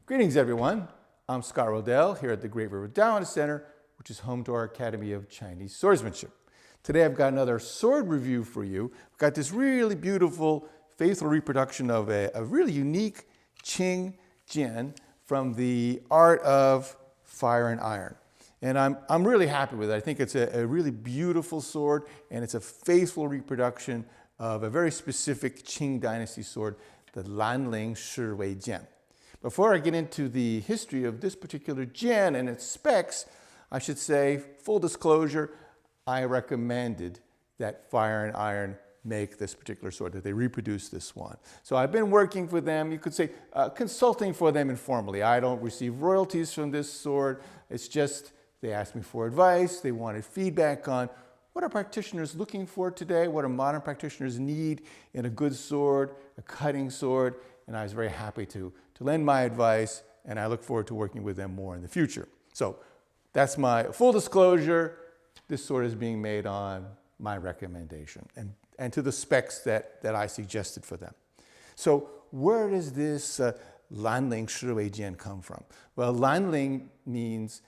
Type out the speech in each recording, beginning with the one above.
Greetings, everyone. I'm Scott Rodell here at the Great River Daoist Center, which is home to our Academy of Chinese Swordsmanship. Today I've got another sword review for you. I've got this really beautiful, faithful reproduction of a really unique Qing Jian from the art of fire and iron. And I'm really happy with it. I think it's a really beautiful sword, and it's a faithful reproduction of a very specific Qing Dynasty sword, the Lanling Shiwei Jian. Before I get into the history of this particular Jian and its specs, I should say, full disclosure, I recommended that Fire and Iron make this particular sword, that they reproduce this one. So I've been working for them, you could say, consulting for them informally. I don't receive royalties from this sword. It's just they asked me for advice. They wanted feedback on what are practitioners looking for today, what do modern practitioners need in a good sword, a cutting sword, and I was very happy to lend my advice, and I look forward to working with them more in the future. So that's my full disclosure. This sword is being made on my recommendation and to the specs that I suggested for them. So where does this Lanling Shiwei Jian come from? Well, Lanling means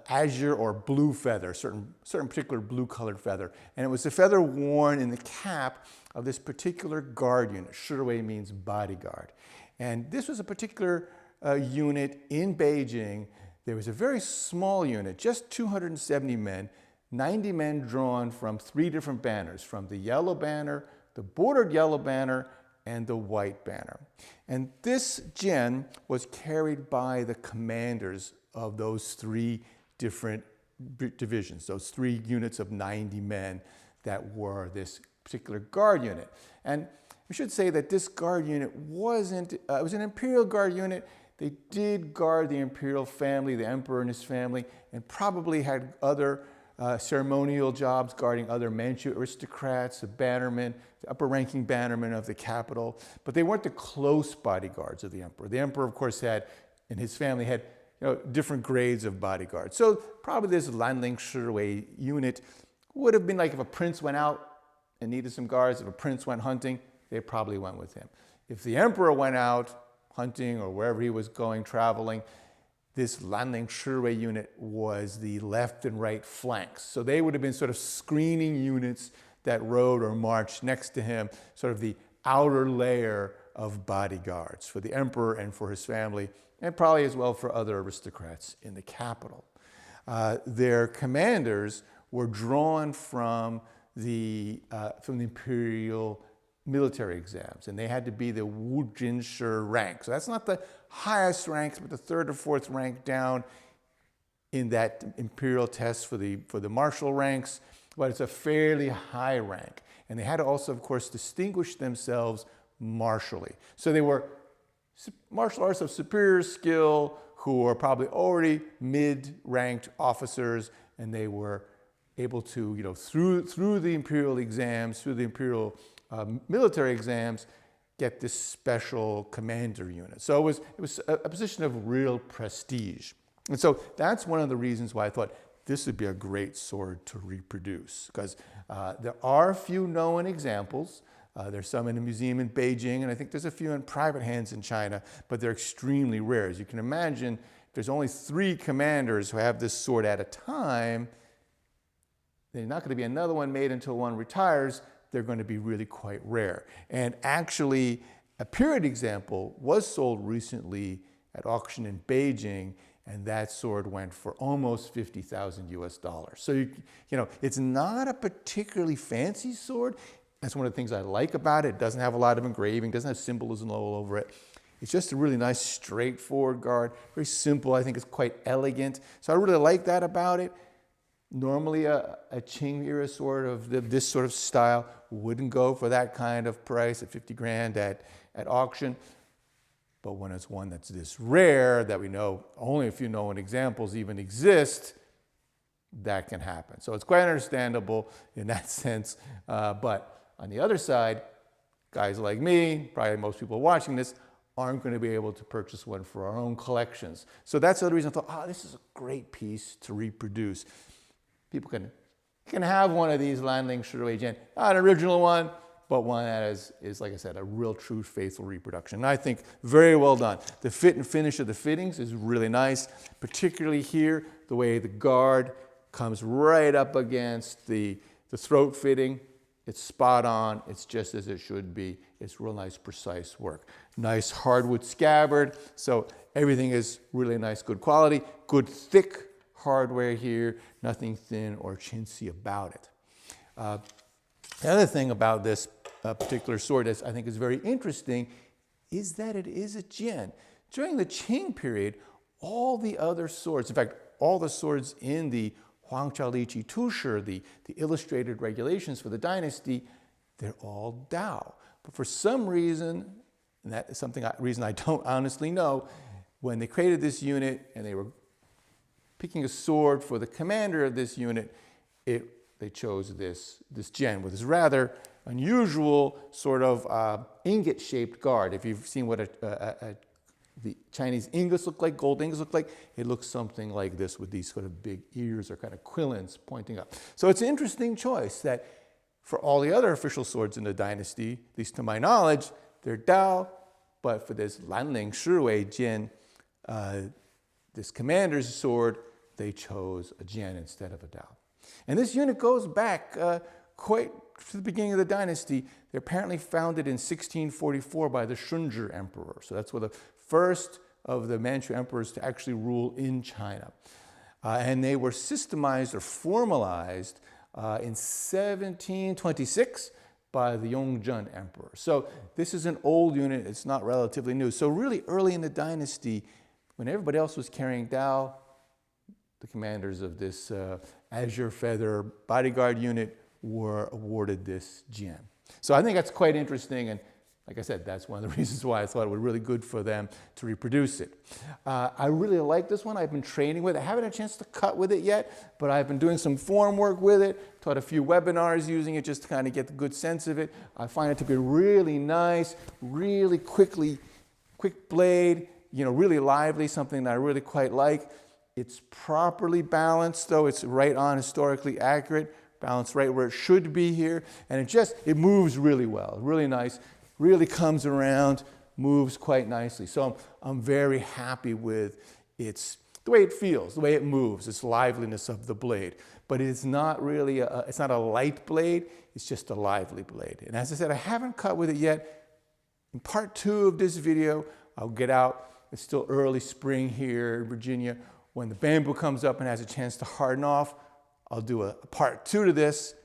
azure or blue feather, certain particular blue colored feather. And it was the feather worn in the cap of this particular guard unit. Shiwei means bodyguard. And this was a particular unit in Beijing. There was a very small unit, just 270 men, 90 men drawn from 3 different banners, from the yellow banner, the bordered yellow banner, and the white banner. And this Jian was carried by the commanders of those 3 different divisions, those 3 units of 90 men that were this particular guard unit. And we should say that this guard unit wasn't, it was an imperial guard unit. They did guard the imperial family, the emperor and his family, and probably had other ceremonial jobs guarding other Manchu aristocrats, the bannermen, the upper-ranking bannermen of the capital. But they weren't the close bodyguards of the emperor. The emperor, of course, had, and his family had, different grades of bodyguards. So probably this Lanling Shiwei unit would have been like if a prince went out and needed some guards, if a prince went hunting, they probably went with him. If the emperor went out hunting or wherever he was going, traveling, this Lanling Shiwei unit was the left and right flanks. So they would have been sort of screening units that rode or marched next to him, sort of the outer layer of bodyguards for the emperor and for his family, and probably as well for other aristocrats in the capital. Their commanders were drawn from the imperial military exams, and they had to be the Wujinshi rank. So that's not the highest ranks, but the 3rd or 4th rank down in that imperial test for the martial ranks, but it's a fairly high rank. And they had to also, of course, distinguish themselves martially. So they were martial arts of superior skill who were probably already mid-ranked officers, and they were able to, through the imperial exams, through the imperial military exams, get this special commander unit. So it was a position of real prestige. And so that's one of the reasons why I thought this would be a great sword to reproduce, because there are a few known examples. There's some in a museum in Beijing, and I think there's a few in private hands in China, but they're extremely rare. As you can imagine, if there's only 3 commanders who have this sword at a time, there's not going to be another one made until one retires. They're going to be really quite rare. And actually, a period example was sold recently at auction in Beijing, and that sword went for almost $50,000 US. So, it's not a particularly fancy sword. That's one of the things I like about it. It doesn't have a lot of engraving, doesn't have symbolism all over it. It's just a really nice, straightforward guard, very simple. I think it's quite elegant. So I really like that about it. Normally, a Qing era sword of this sort of style wouldn't go for that kind of price at 50 grand at auction. But when it's one that's this rare, that we know only a few known examples even exist, that can happen. So it's quite understandable in that sense. But on the other side, guys like me, probably most people watching this, aren't going to be able to purchase one for our own collections. So that's the other reason I thought, this is a great piece to reproduce. People can have one of these Lanling Shiwei Jian, not an original one, but one that is, like I said, a real true faithful reproduction. And I think very well done. The fit and finish of the fittings is really nice, particularly here, the way the guard comes right up against the throat fitting. It's spot on. It's just as it should be. It's real nice, precise work. Nice hardwood scabbard. So everything is really nice, good quality. Good thick hardware here. Nothing thin or chintzy about it. The other thing about this particular sword that I think is very interesting is that it is a Jian. During the Qing period, all the other swords, in fact, all the swords in the Huangqiao Tushi, the illustrated regulations for the dynasty, they're all Dao. But for some reason, and that is reason I don't honestly know, when they created this unit and they were picking a sword for the commander of this unit, they chose this Jian with this rather unusual sort of ingot-shaped guard. If you've seen what the Chinese ingots look like, gold ingots look like, it looks something like this with these sort of big ears or kind of quillins pointing up. So it's an interesting choice that for all the other official swords in the dynasty, at least to my knowledge, they're Dao, but for this Lanling Shiwei Jian, this commander's sword, they chose a Jian instead of a Dao. And this unit goes back quite to the beginning of the dynasty. They're apparently founded in 1644 by the Shunzhi emperor. So that's one of the first of the Manchu emperors to actually rule in China. And they were systemized or formalized in 1726 by the Yongzheng emperor. So this is an old unit. It's not relatively new. So really early in the dynasty, when everybody else was carrying Dao, the commanders of this azure feather bodyguard unit were awarded this Jian. So I think that's quite interesting, and like I said, that's one of the reasons why I thought it would be really good for them to reproduce it. I really like this one. I've been training with it. I haven't had a chance to cut with it yet, but I've been doing some form work with it, taught a few webinars using it just to kind of get the good sense of it. I find it to be really nice, really quick blade, really lively, something that I really quite like. It's properly balanced, though. It's right on, historically accurate, balanced right where it should be here. And it moves really well, really nice, really comes around, moves quite nicely. So I'm very happy with the way it feels, the way it moves, its liveliness of the blade. But it's not really, it's not a light blade, it's just a lively blade. And as I said, I haven't cut with it yet. In part 2 of this video, I'll get out. It's still early spring here in Virginia. When the bamboo comes up and has a chance to harden off, I'll do a part 2 to this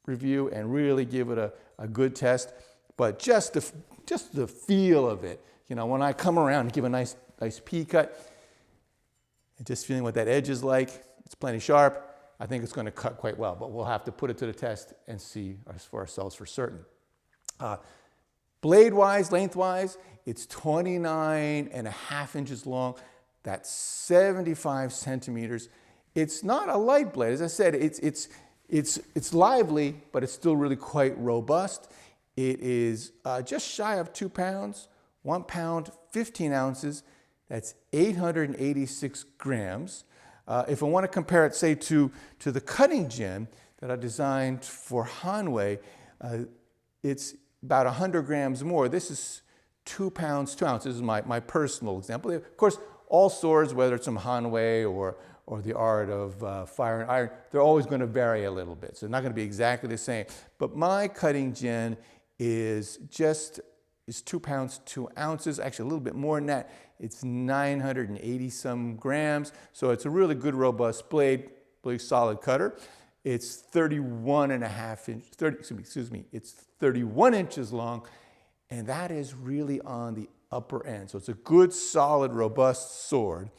review and really give it a good test. But just the feel of it, when I come around and give a nice P cut, and just feeling what that edge is like, it's plenty sharp. I think it's going to cut quite well, but we'll have to put it to the test and see for ourselves for certain. Blade-wise, lengthwise, it's 29.5 inches long. That's 75 centimeters. It's not a light blade. As I said, it's lively, but it's still really quite robust. It is just shy of 2 pounds, 1 pound, 15 ounces. That's 886 grams. If I want to compare it, say, to the cutting Jian that I designed for Hanwei, it's about 100 grams more. This is 2 pounds, 2 ounces. This is my personal example. Of course, all swords, whether it's from Hanwei or the art of fire and iron, they're always going to vary a little bit. So they're not going to be exactly the same. But my cutting Jian is 2 pounds, 2 ounces, actually a little bit more than that. It's 980 some grams. So it's a really good, robust blade, really solid cutter. It's 31.5 inches, it's 31 inches long, and that is really on the upper end. So it's a good, solid, robust sword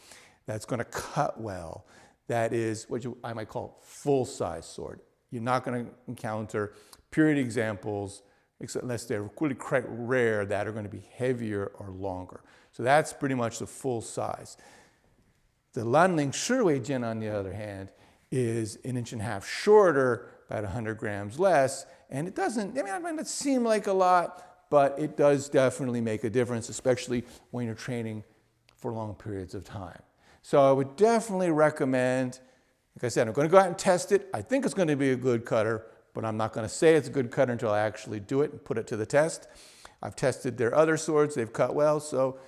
that's going to cut well. That is what I might call full-size sword. You're not going to encounter period examples, unless they're really quite rare, that are going to be heavier or longer. So that's pretty much the full size. The Lanling Shiwei Jian, on the other hand, is 1.5 inches shorter, about 100 grams less, and it doesn't, it might not seem like a lot, but it does definitely make a difference, especially when you're training for long periods of time. So I would definitely recommend, like I said, I'm going to go out and test it. I think it's going to be a good cutter, but I'm not going to say it's a good cutter until I actually do it and put it to the test. I've tested their other swords. They've cut well, so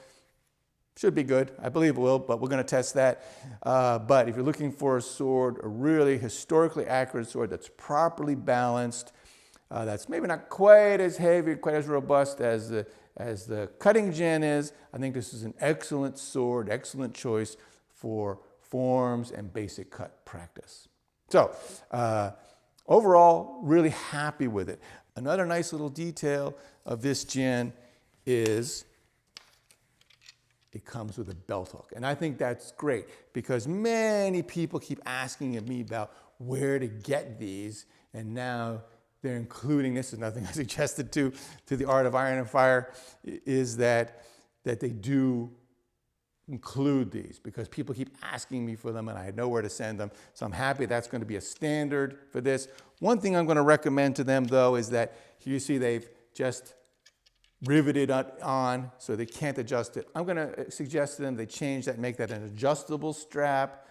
should be good. I believe it will, but we're going to test that. But if you're looking for a sword, a really historically accurate sword that's properly balanced, that's maybe not quite as heavy, quite as robust as the cutting Jian is, I think this is an excellent sword, excellent choice for forms and basic cut practice. So overall, really happy with it. Another nice little detail of this Jian is it comes with a belt hook. And I think that's great because many people keep asking me about where to get these, and now they're including, this is nothing I suggested to the Art of Iron and Fire, is that they do include these because people keep asking me for them and I had nowhere to send them. So I'm happy that's going to be a standard for this. One thing I'm going to recommend to them though is that here you see they've just riveted on so they can't adjust it. I'm going to suggest to them they change that, make that an adjustable strap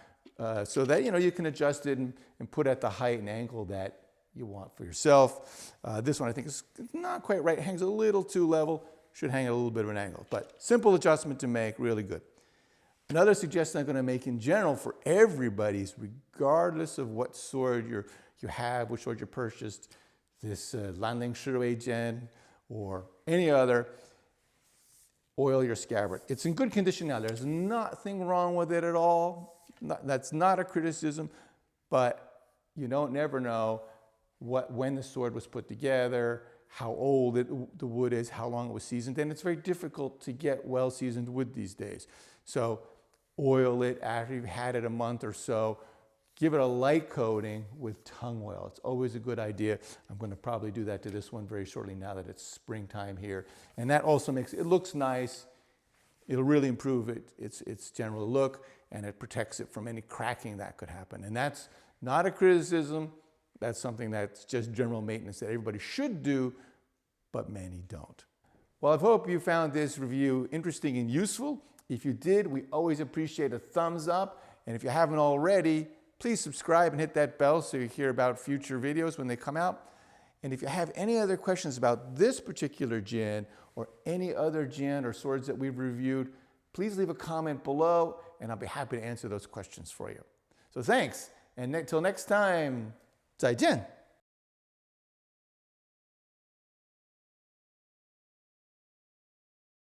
so that you can adjust it and put at the height and angle that you want for yourself. This one I think is not quite right. It hangs a little too level. Should hang at a little bit of an angle, but simple adjustment to make, really good. Another suggestion I'm going to make in general for everybody is regardless of what sword you have, which sword you purchased, this Lanling Shiwei Jian or any other, oil your scabbard. It's in good condition now. There's nothing wrong with it at all. That's not a criticism, but you don't never know when the sword was put together, how old the wood is, how long it was seasoned, and it's very difficult to get well-seasoned wood these days. So oil it after you've had it a month or so. Give it a light coating with tung oil. It's always a good idea. I'm going to probably do that to this one very shortly now that it's springtime here. And that also makes it looks nice. It'll really improve its general look, and it protects it from any cracking that could happen. And that's not a criticism. That's something that's just general maintenance that everybody should do, but many don't. Well, I hope you found this review interesting and useful. If you did, we always appreciate a thumbs up. And if you haven't already, please subscribe and hit that bell so you hear about future videos when they come out. And if you have any other questions about this particular Jian or any other Jian or swords that we've reviewed, please leave a comment below and I'll be happy to answer those questions for you. So thanks, and until next time, 再见。